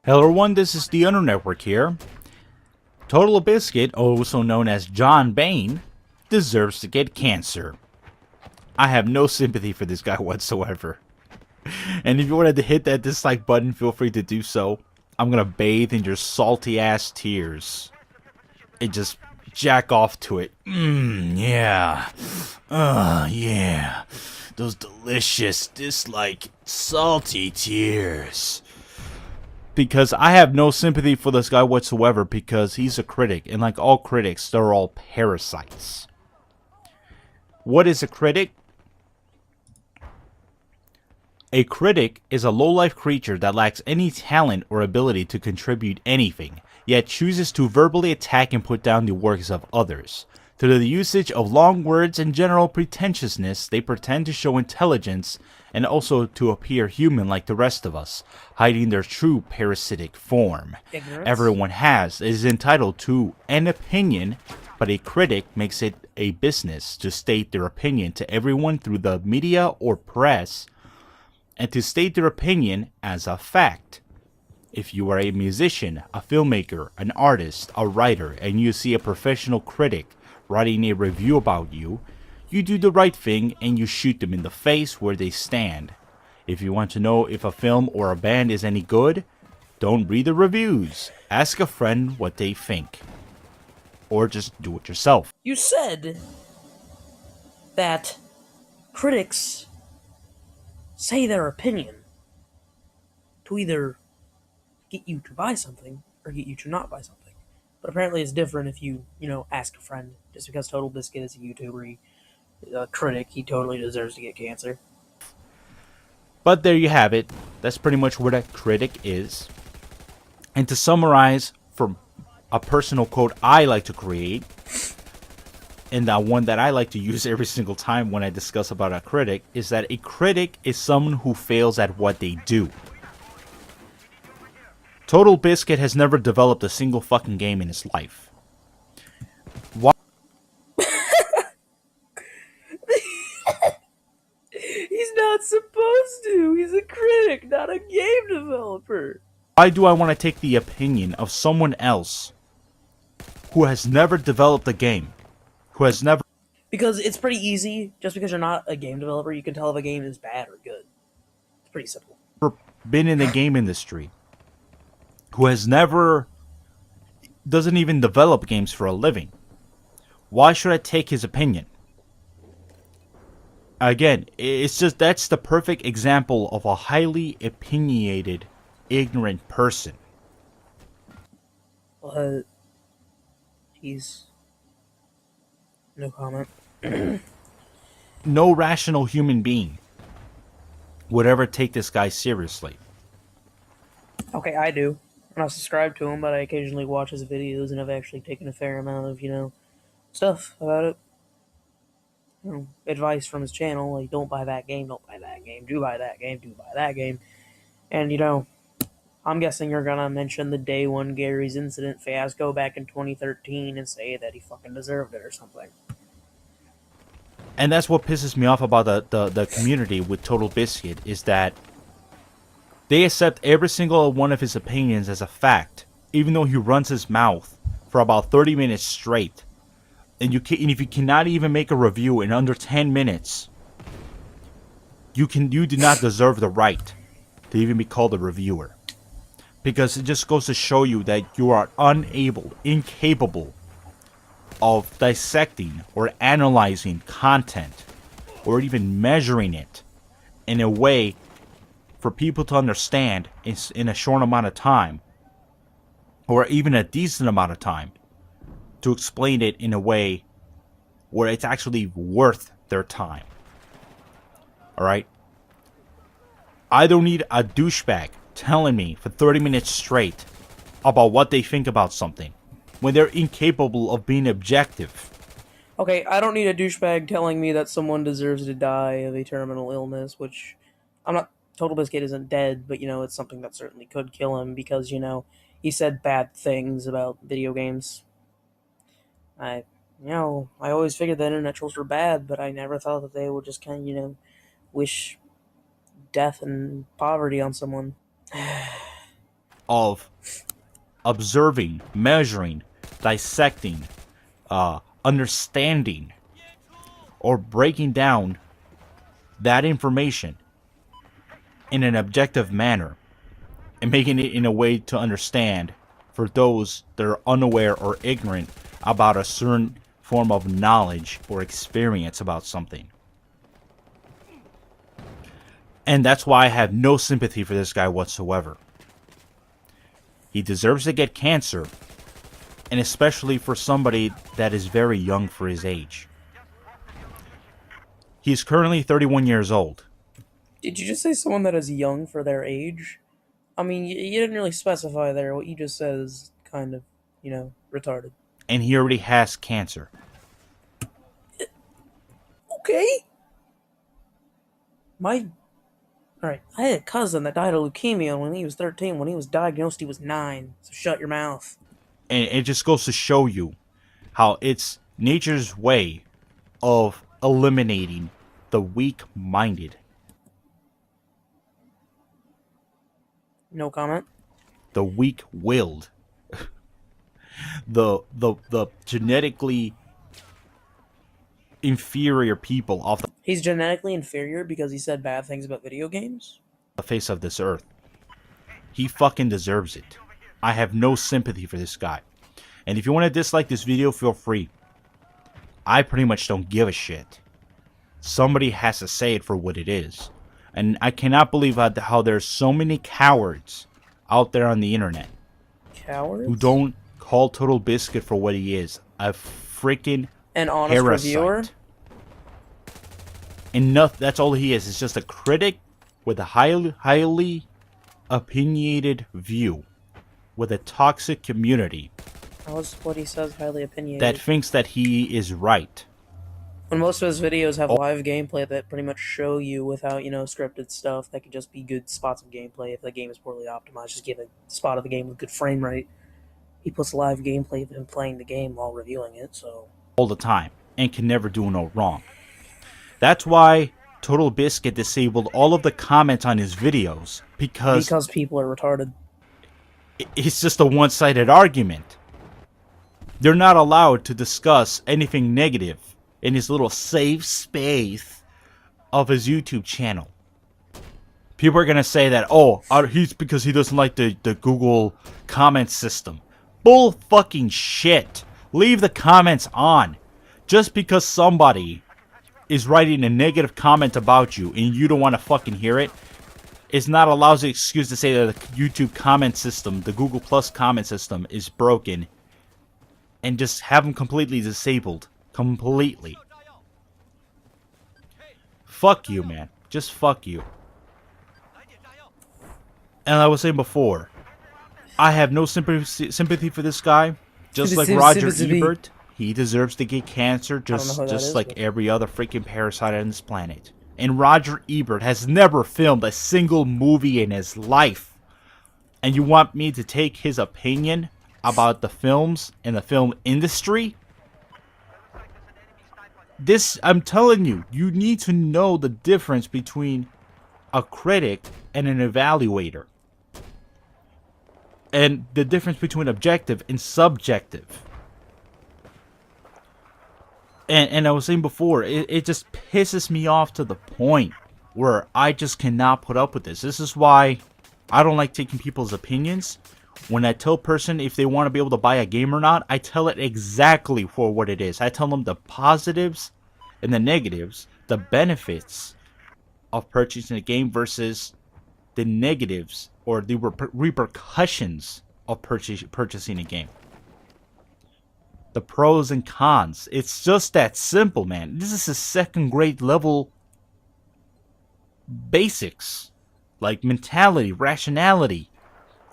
Hello everyone, this is the Under Network here. Total Biscuit, also known as John Bain, deserves to get cancer. I have no sympathy for this guy whatsoever. And if you wanted to hit that dislike button, feel free to do so. I'm gonna bathe in your salty ass tears. And just jack off to it. Yeah. Yeah. Those delicious, dislike, salty tears. Because I have no sympathy for this guy whatsoever, because he's a critic, and like all critics, they're all parasites. What is a critic? A critic is a low-life creature that lacks any talent or ability to contribute anything, yet chooses to verbally attack and put down the works of others. Through the usage of long words and general pretentiousness, they pretend to show intelligence and also to appear human like the rest of us, hiding their true parasitic form. Ignorance. Everyone is entitled to an opinion, but a critic makes it a business to state their opinion to everyone through the media or press, and to state their opinion as a fact. If you are a musician, a filmmaker, an artist, a writer, and you see a professional critic writing a review about you, you do the right thing and you shoot them in the face where they stand. If you want to know if a film or a band is any good, don't read the reviews. Ask a friend what they think. Or just do it yourself. You said that critics say their opinion to either get you to buy something or get you to not buy something. But apparently it's different if you ask a friend. Just because Total Biscuit is a YouTuber, a critic, he totally deserves to get cancer. But there you have it. That's pretty much what a critic is. And to summarize, from a personal quote I like to create, and the one that I like to use every single time when I discuss about a critic, is that a critic is someone who fails at what they do. Total Biscuit has never developed a single fucking game in his life. Why? He's not supposed to. He's a critic, not a game developer. Why do I want to take the opinion of someone else who has never developed a game? Who has never Because it's pretty easy. Just because you're not a game developer, you can tell if a game is bad or good. It's pretty simple. been in the game industry? Who has never, doesn't even develop games for a living? Why should I take his opinion? Again, it's just, that's the perfect example of a highly opinionated, ignorant person. He's no comment. No rational human being would ever take this guy seriously. Okay, I do. I'm not subscribed to him, but I occasionally watch his videos, and I've actually taken a fair amount of, stuff about it. Advice from his channel, like, don't buy that game, don't buy that game, do buy that game, do buy that game. And, I'm guessing you're gonna mention the Day One Gary's Incident fiasco back in 2013 and say that he fucking deserved it or something. And that's what pisses me off about the community with Total Biscuit, is that they accept every single one of his opinions as a fact, even though he runs his mouth for about 30 minutes straight. And if you cannot even make a review in under 10 minutes, you do not deserve the right to even be called a reviewer. Because it just goes to show you that you are incapable of dissecting or analyzing content, or even measuring it in a way for people to understand in a short amount of time, or even a decent amount of time, to explain it in a way where it's actually worth their time. Alright? I don't need a douchebag telling me for 30 minutes straight about what they think about something when they're incapable of being objective. Okay, I don't need a douchebag telling me that someone deserves to die of a terminal illness, which I'm not. Total Biscuit isn't dead, but it's something that certainly could kill him because he said bad things about video games. I always figured that internet trolls were bad, but I never thought that they would just kind of wish death and poverty on someone. of observing, measuring, dissecting, understanding, or breaking down that information in an objective manner and making it in a way to understand for those that are unaware or ignorant about a certain form of knowledge or experience about something. And that's why I have no sympathy for this guy whatsoever. He deserves to get cancer, and especially for somebody that is very young for his age. He's currently 31 years old. Did you just say someone that is young for their age? I mean, you didn't really specify there. What you just said is kind of, retarded. And he already has cancer. Okay. Alright, I had a cousin that died of leukemia when he was 13. When he was diagnosed, he was 9. So shut your mouth. And it just goes to show you how it's nature's way of eliminating the weak-minded. No comment. The weak-willed. the genetically inferior people off He's genetically inferior because he said bad things about video games? the face of this earth. He fucking deserves it. I have no sympathy for this guy. And if you want to dislike this video, feel free. I pretty much don't give a shit. Somebody has to say it for what it is. And I cannot believe how there's so many cowards out there on the internet Cowards? who don't call Total Biscuit for what he is. A freaking An honest parasite. reviewer? And that's all he is. It's just a critic with a highly opinionated view. With a toxic community. How's what he says highly opinionated? That thinks that he is right. When most of his videos have live gameplay that pretty much show you without, scripted stuff, that could just be good spots of gameplay if the game is poorly optimized. Just give a spot of the game with good frame rate. He puts live gameplay of him playing the game while reviewing it, so... All the time. And can never do no wrong. That's why Total Biscuit disabled all of the comments on his videos. Because people are retarded. It's just a one-sided argument. They're not allowed to discuss anything negative in his little safe space of his YouTube channel. People are going to say that, he's because he doesn't like the Google comment system. Bull fucking shit. Leave the comments on. Just because somebody is writing a negative comment about you and you don't want to fucking hear it, is not a lousy excuse to say that the YouTube comment system, the Google Plus comment system, is broken. And just have them completely disabled. Completely. Fuck you, man. Just fuck you. And I was saying before, I have no sympathy for this guy. Just like Roger Ebert, he deserves to get cancer just like every other freaking parasite on this planet. And Roger Ebert has never filmed a single movie in his life. And you want me to take his opinion about the films and the film industry? I'm telling you, you need to know the difference between a critic and an evaluator. And the difference between objective and subjective. And I was saying before, it just pisses me off to the point where I just cannot put up with this. This is why I don't like taking people's opinions. When I tell a person if they want to be able to buy a game or not, I tell it exactly for what it is. I tell them the positives and the negatives, the benefits of purchasing a game versus the negatives or the repercussions of purchasing a game. The pros and cons. It's just that simple, man. This is a second grade level basics. Like mentality, rationality.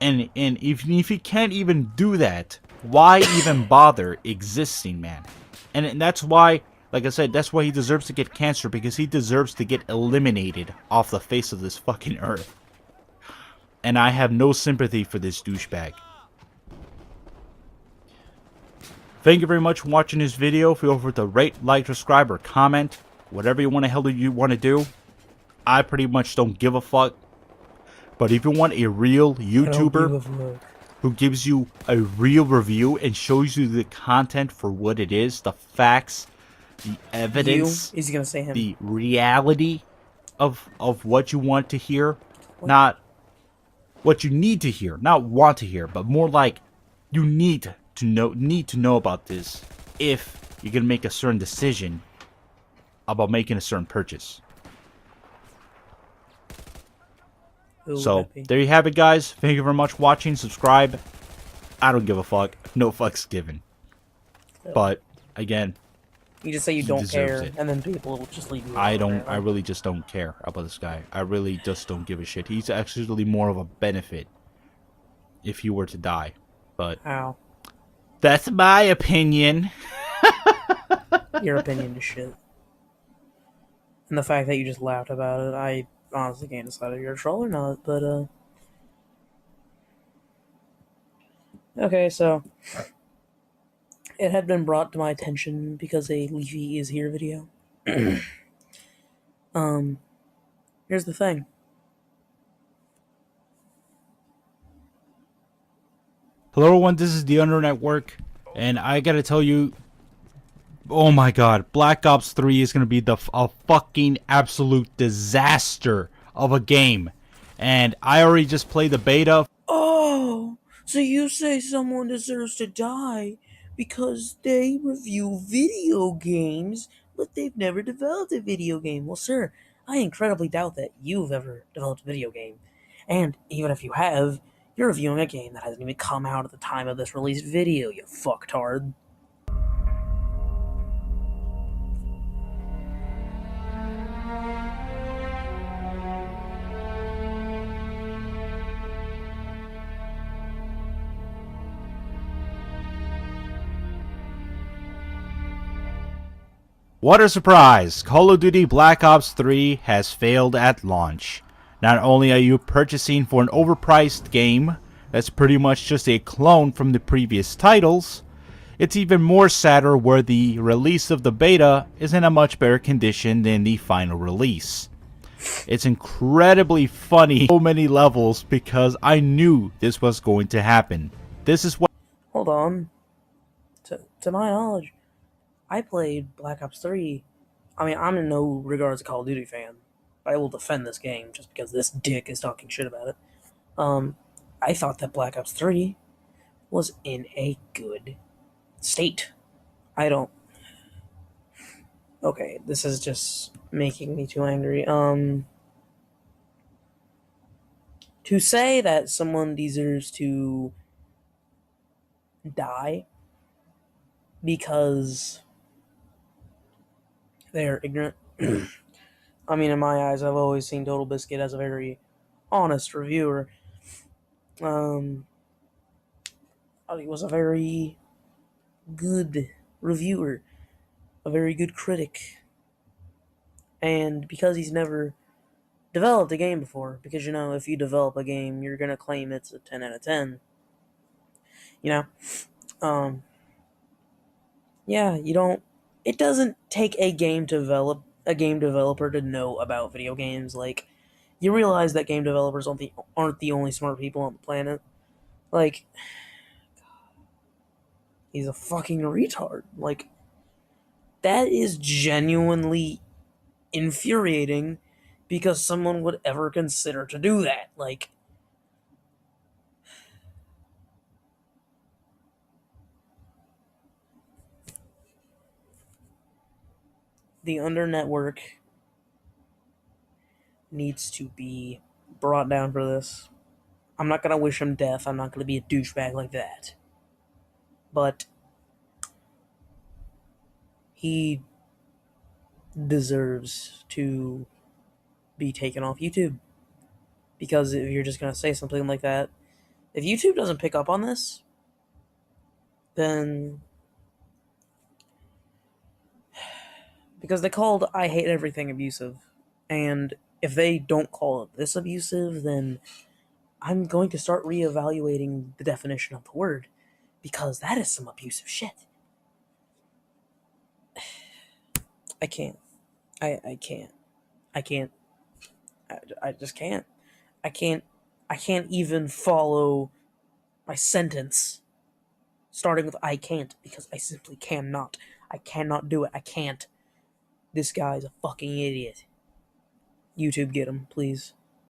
And if you can't even do that, why even bother existing, man? And that's why, like I said, that's why he deserves to get cancer. Because he deserves to get eliminated off the face of this fucking earth. And I have no sympathy for this douchebag. Thank you very much for watching this video. Feel free to rate, like, subscribe, or comment. Whatever you want to do. I pretty much don't give a fuck. But if you want a real I don't give YouTuber a fuck. who gives you a real review and shows you the content for what it is, the facts, the evidence, He's gonna say him. the reality of what you want to hear, What? not what you need to hear, not want to hear, but more like you need to know about this if you're gonna make a certain decision about making a certain purchase. Who would So that be? there you have it, guys. Thank you very much for watching. Subscribe. I don't give a fuck. No fucks given. But again, You just say you he don't deserves care, it. and then people will just leave you. I alone, don't. I really just don't care about this guy. I really just don't give a shit. He's actually more of a benefit if he were to die. But How? that's my opinion. Your opinion is shit. And the fact that you just laughed about it, I honestly can't decide if you're a troll or not, but, okay, so. It had been brought to my attention because a Leafy is here video. Here's the thing. Hello, everyone. This is the Under Network, and I gotta tell you, oh my god, Black Ops 3 is gonna be a fucking absolute disaster of a game. And I already just played the beta. Oh, so you say someone deserves to die because they review video games, but they've never developed a video game. Well, sir, I incredibly doubt that you've ever developed a video game. And even if you have, you're reviewing a game that hasn't even come out at the time of this released video, you fucktard. What a surprise! Call of Duty Black Ops 3 has failed at launch. Not only are you purchasing for an overpriced game that's pretty much just a clone from the previous titles, it's even more sadder where the release of the beta is in a much better condition than the final release. It's incredibly funny on so many levels because I knew this was going to happen. This is what. Hold on. To my knowledge, I played Black Ops 3. I mean, I'm in no regards a Call of Duty fan. I will defend this game just because this dick is talking shit about it. I thought that Black Ops 3 was in a good state. I don't. Okay, this is just making me too angry. To say that someone deserves to die because they're ignorant. I mean, in my eyes, I've always seen Total Biscuit as a very honest reviewer. He was a very good reviewer, a very good critic. And because he's never developed a game before, because, you know, if you develop a game, you're going to claim it's a 10 out of 10. You know? Yeah, you don't. It doesn't take a game developer to know about video games. Like, you realize that game developers aren't the only smart people on the planet. Like, he's a fucking retard. Like, that is genuinely infuriating because someone would ever consider to do that. Like, the Under Network needs to be brought down for this. I'm not gonna wish him death. I'm not gonna be a douchebag like that. But he deserves to be taken off YouTube. Because if you're just gonna say something like that, if YouTube doesn't pick up on this, then because they called I Hate Everything abusive, and if they don't call it this abusive, then I'm going to start reevaluating the definition of the word, because that is some abusive shit. I can't. I can't. I can't. I just can't. I can't I can't even follow my sentence starting with I can't because I simply cannot. I cannot do it. I can't. This guy's a fucking idiot. YouTube, get him, please.